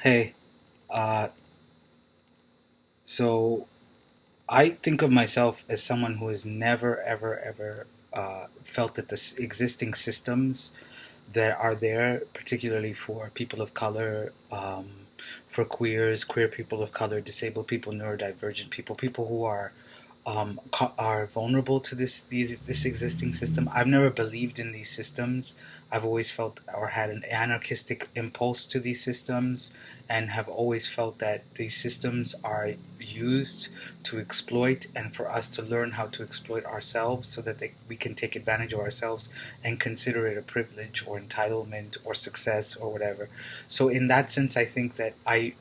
Hey, uh, so I think of myself as someone who has never, ever, ever felt that the existing systems that are there, particularly for people of color, for queers, queer people of color, disabled people, neurodivergent people, people who are vulnerable to this existing system. I've never believed in these systems. I've always felt or had an anarchistic impulse to these systems, and have always felt that these systems are used to exploit, and for us to learn how to exploit ourselves so that we can take advantage of ourselves and consider it a privilege or entitlement or success or whatever. So in that sense, I think that I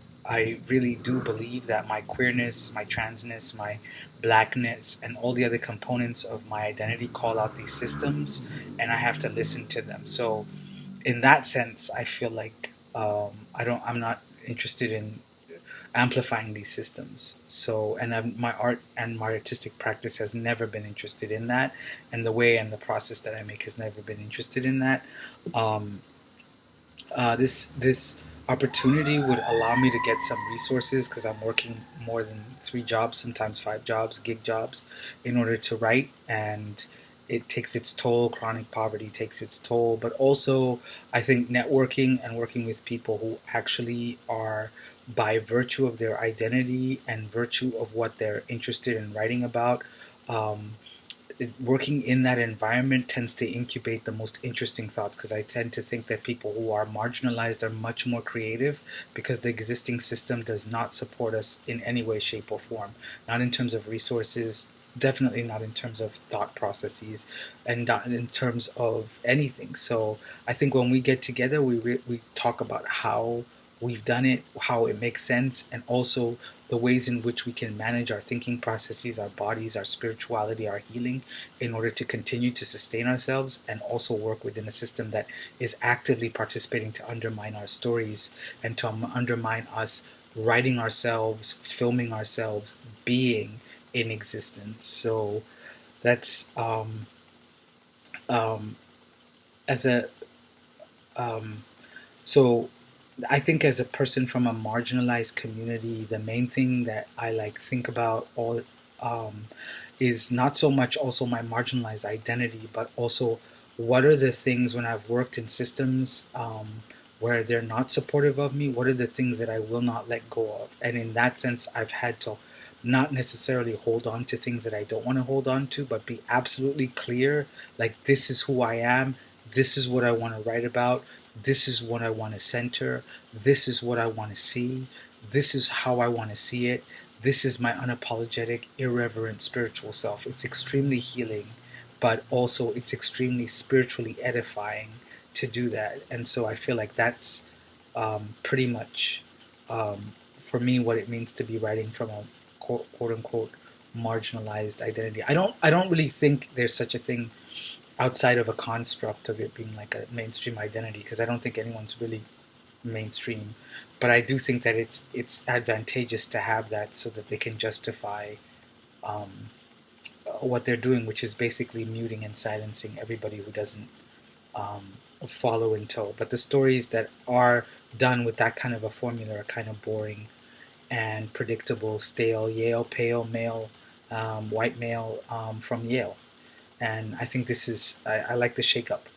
really do believe that my queerness, my transness, my blackness, and all the other components of my identity call out these systems, and I have to listen to them. So, in that sense, I feel like I'm not interested in amplifying these systems. So, and my art and my artistic practice has never been interested in that, and the way and the process that I make has never been interested in that. Um, this opportunity would allow me to get some resources because I'm working more than 3 jobs, sometimes 5 jobs, gig jobs, in order to write, and it takes its toll. Chronic poverty takes its toll, but also I think networking and working with people who actually are, by virtue of their identity and virtue of what they're interested in writing about, um, working in that environment tends to incubate the most interesting thoughts, because I tend to think that people who are marginalized are much more creative because the existing system does not support us in any way, shape, or form. Not in terms of resources, definitely not in terms of thought processes, and not in terms of anything. So I think when we get together, we talk about how we've done it, how it makes sense, and also the ways in which we can manage our thinking processes, our bodies, our spirituality, our healing, in order to continue to sustain ourselves and also work within a system that is actively participating to undermine our stories and to undermine us writing ourselves, filming ourselves, being in existence. So that's um, as a um, so I think as a person from a marginalized community, the main thing that I like think about all um, is not so much also my marginalized identity, but also what are the things when I've worked in systems where they're not supportive of me, what are the things that I will not let go of? And in that sense, I've had to not necessarily hold on to things that I don't want to hold on to, but be absolutely clear, like, this is who I am, this is what I want to write about, this is what I want to center, this is what I want to see, this is how I want to see it, this is my unapologetic, irreverent spiritual self. It's extremely healing, but also it's extremely spiritually edifying to do that. And so I feel like that's pretty much for me what it means to be writing from a quote unquote marginalized identity. I don't really think there's such a thing outside of a construct of it being like a mainstream identity, because I don't think anyone's really mainstream. But I do think that it's advantageous to have that so that they can justify um, what they're doing, which is basically muting and silencing everybody who doesn't um, follow in tow. But the stories that are done with that kind of a formula are kind of boring and predictable, stale, Yale, pale male, white male from Yale. And I think I like the shake up.